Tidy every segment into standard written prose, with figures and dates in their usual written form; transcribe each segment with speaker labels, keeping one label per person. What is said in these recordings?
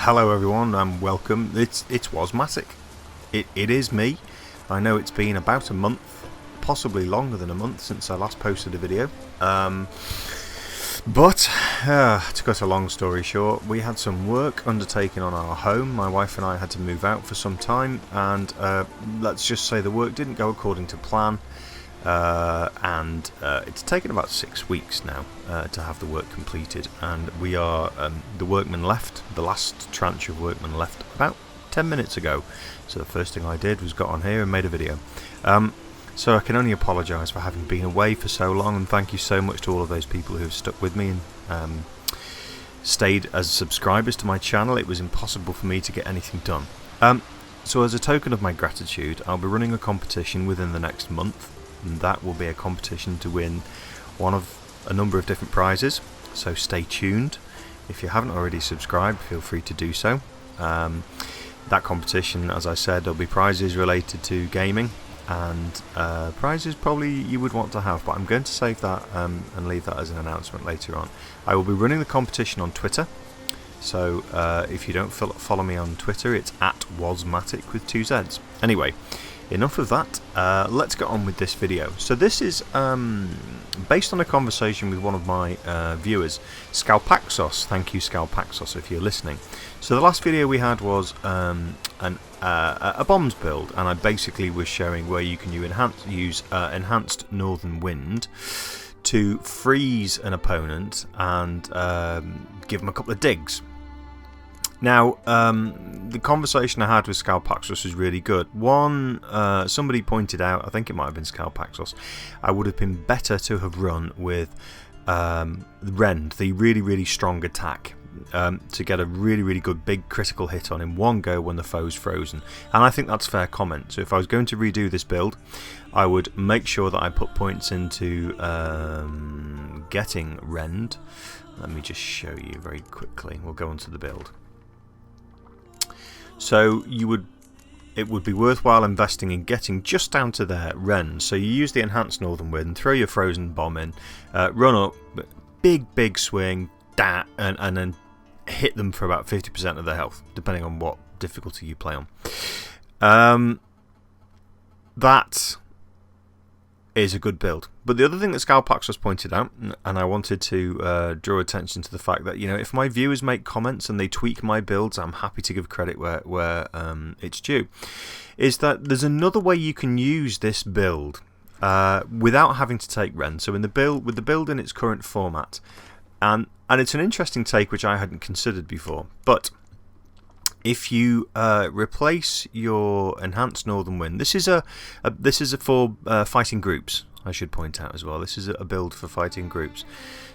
Speaker 1: Hello everyone and welcome. It's Wasmatic. It is me. I know it's been about a month, possibly longer than a month since I last posted a video. But to cut a long story short, we had some work undertaken on our home. My wife and I had to move out for some time, and let's just say the work didn't go according to plan. And it's taken about 6 weeks now to have the work completed, and we are the workmen left, the last tranche of workmen left about 10 minutes ago. So the first thing I did was got on here and made a video. So I can only apologise for having been away for so long, and thank you so much to all of those people who have stuck with me and stayed as subscribers to my channel. It was impossible for me to get anything done. So as a token of my gratitude, I'll be running a competition within the next month. And that will be a competition to win one of a number of different prizes, so stay tuned. If you haven't already subscribed, feel free to do so. That competition, as I said, there'll be prizes related to gaming and prizes probably you would want to have, but I'm going to save that and leave that as an announcement later on. I will be running the competition on Twitter, so if you don't follow me on Twitter, it's @Wasmatic with 2 Z's. Anyway, enough of that, let's get on with this video. So this is based on a conversation with one of my viewers, Scalpaxos. Thank you, Scalpaxos, if you're listening. So the last video we had was a bombs build, and I basically was showing where you can use enhanced northern wind to freeze an opponent and give them a couple of digs. Now, the conversation I had with Scalpaxos was really good. Somebody pointed out, I think it might have been Scalpaxos, I would have been better to have run with Rend, the really strong attack, to get a really good big critical hit on in one go when the foe's frozen. And I think that's a fair comment. So if I was going to redo this build, I would make sure that I put points into getting Rend. Let me just show you very quickly. We'll go on to the build. So it would be worthwhile investing in getting just down to their Rend. So you use the enhanced northern wind, throw your frozen bomb in, run up, big swing, and then hit them for about 50% of their health, depending on what difficulty you play on. That is a good build. But the other thing that Scalpaxos pointed out, and I wanted to draw attention to the fact that, you know, if my viewers make comments and they tweak my builds, I'm happy to give credit where it's due, is that there's another way you can use this build without having to take Rend. So with the build in its current format, and it's an interesting take which I hadn't considered before, but if you replace your enhanced northern wind, this is for fighting groups, I should point out as well. This is a build for fighting groups.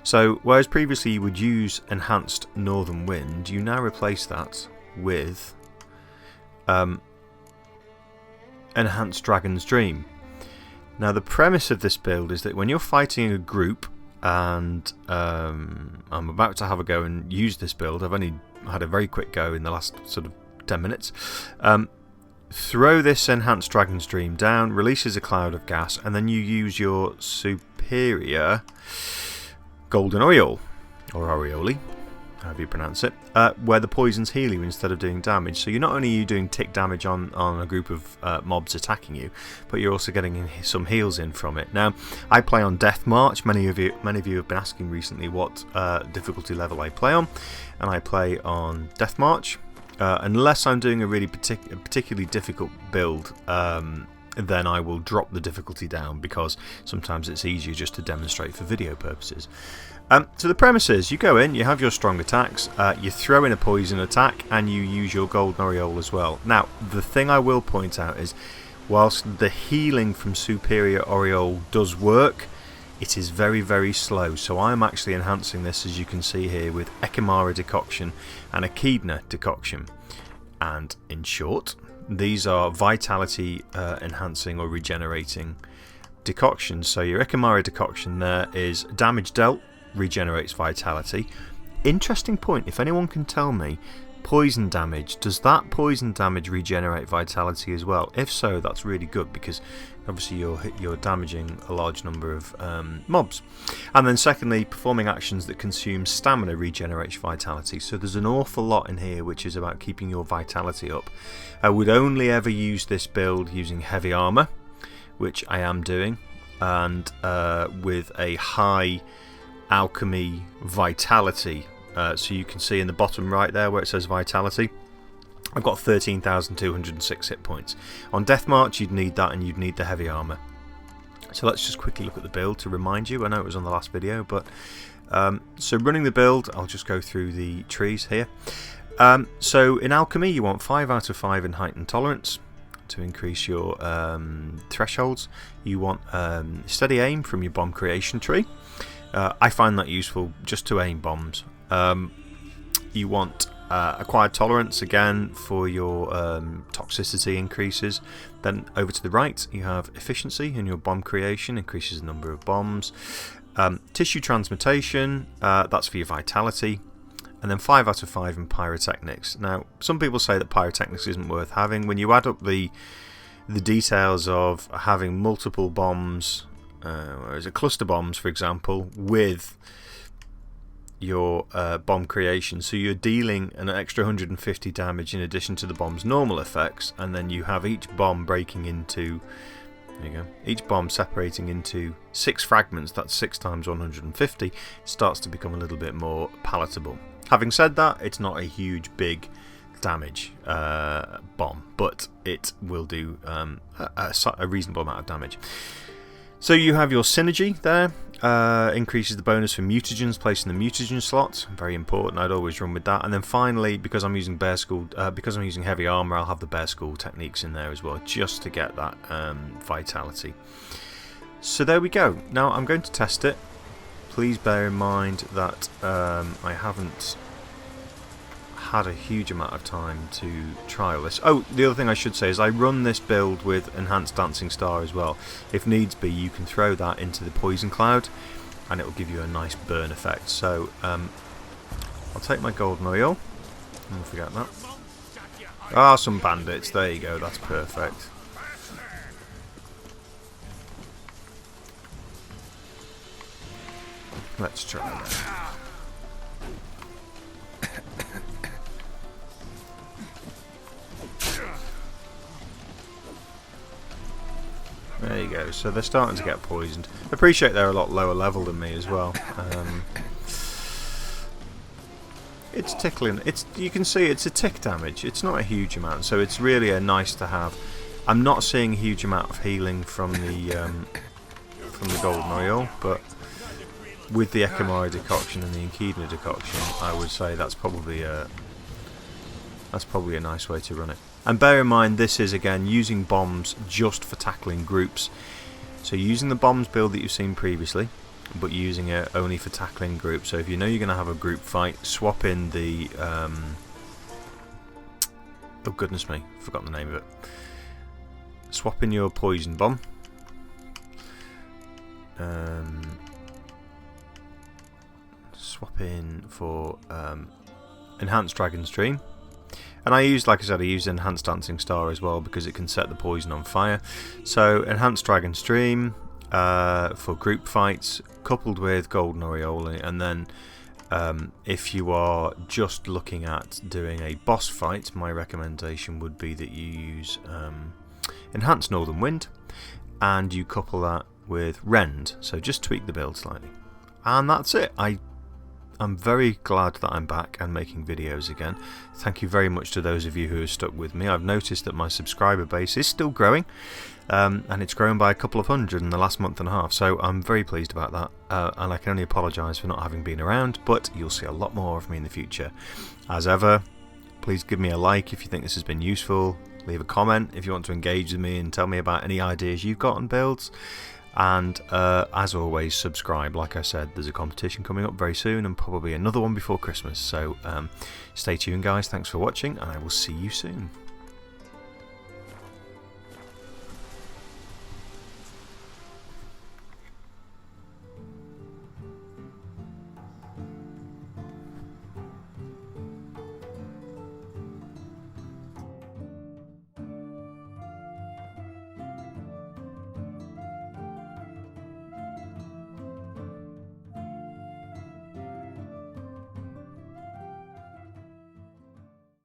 Speaker 1: So whereas previously you would use enhanced northern wind, you now replace that with enhanced dragon's dream. Now the premise of this build is that when you're fighting a group, and I'm about to have a go and use this build, I've only had a very quick go in the last sort of 10 minutes. Throw this enhanced dragon's dream down, releases a cloud of gas, and then you use your superior golden aureole, or aureole, however you pronounce it, where the poisons heal you instead of doing damage. So you're not only doing tick damage on a group of mobs attacking you, but you're also getting some heals in from it. Now, I play on Death March. Many of you have been asking recently what difficulty level I play on, and I play on Death March. Unless I'm doing a really particularly difficult build, then I will drop the difficulty down, because sometimes it's easier just to demonstrate for video purposes. So the premise is, you go in, you have your strong attacks, you throw in a poison attack, and you use your golden aureole as well. Now, the thing I will point out is, whilst the healing from superior aureole does work, it is very slow. So I'm actually enhancing this, as you can see here, with Ekimara decoction and Echidna decoction. And in short, these are vitality enhancing or regenerating decoctions. So your Ekimara decoction there is damage dealt, regenerates vitality. Interesting point, if anyone can tell me, poison damage. Does that poison damage regenerate vitality as well? If so, that's really good, because obviously you're damaging a large number of mobs. And then secondly, performing actions that consume stamina regenerates vitality. So there's an awful lot in here which is about keeping your vitality up. I would only ever use this build using heavy armor, which I am doing, and with a high alchemy vitality. So you can see in the bottom right there where it says vitality, I've got 13,206 hit points. On Death March you'd need that, and you'd need the heavy armor. So let's just quickly look at the build to remind you. I know it was on the last video, but so running the build, I'll just go through the trees here. So in Alchemy you want 5 out of 5 in heightened tolerance to increase your thresholds. You want steady aim from your bomb creation tree. I find that useful just to aim bombs. You want acquired tolerance again for your toxicity increases. Then over to the right you have efficiency in your bomb creation, increases the number of bombs. Tissue transmutation, that's for your vitality. And then 5 out of 5 in pyrotechnics. Now some people say that pyrotechnics isn't worth having. When you add up the details of having multiple bombs, or is it cluster bombs for example, with your bomb creation, so you're dealing an extra 150 damage in addition to the bomb's normal effects, and then you have each bomb breaking into, there you go, each bomb separating into 6 fragments, that's 6 times 150, it starts to become a little bit more palatable. Having said that, it's not a huge big damage bomb, but it will do a reasonable amount of damage. So you have your synergy there, increases the bonus for mutagens, placing the mutagen slot, very important, I'd always run with that. And then finally, because I'm using bear school, because I'm using heavy armor, I'll have the bear school techniques in there as well, just to get that vitality. So there we go. Now I'm going to test it. Please bear in mind that I haven't had a huge amount of time to trial this. Oh, the other thing I should say is I run this build with enhanced dancing star as well. If needs be, you can throw that into the poison cloud and it will give you a nice burn effect. So I'll take my golden oil, don't forget that. Ah, some bandits, there you go, that's perfect. Let's try that. There you go, so they're starting to get poisoned. I appreciate they're a lot lower level than me as well. It's tickling. You can see it's a tick damage. It's not a huge amount, so it's really a nice to have. I'm not seeing a huge amount of healing from the golden oil, but with the Ekimari decoction and the Echidna decoction, I would say that's probably a nice way to run it. And bear in mind, this is again using bombs just for tackling groups. So using the bombs build that you've seen previously, but using it only for tackling groups. So if you know you're going to have a group fight, swap in the oh goodness me, forgotten the name of it. Swap in your poison bomb. Swap in for enhanced dragon stream. And I used, like I said, I used enhanced dancing star as well because it can set the poison on fire. So enhanced dragon stream for group fights, coupled with golden aureole, and then if you are just looking at doing a boss fight, my recommendation would be that you use enhanced northern wind, and you couple that with rend. So just tweak the build slightly, and that's it. I'm very glad that I'm back and making videos again. Thank you very much to those of you who have stuck with me. I've noticed that my subscriber base is still growing, and it's grown by a couple of hundred in the last month and a half, so I'm very pleased about that, and I can only apologise for not having been around, but you'll see a lot more of me in the future. As ever, please give me a like if you think this has been useful, leave a comment if you want to engage with me and tell me about any ideas you've got on builds. And as always, subscribe. Like I said, there's a competition coming up very soon and probably another one before Christmas. So stay tuned guys, thanks for watching and I will see you soon.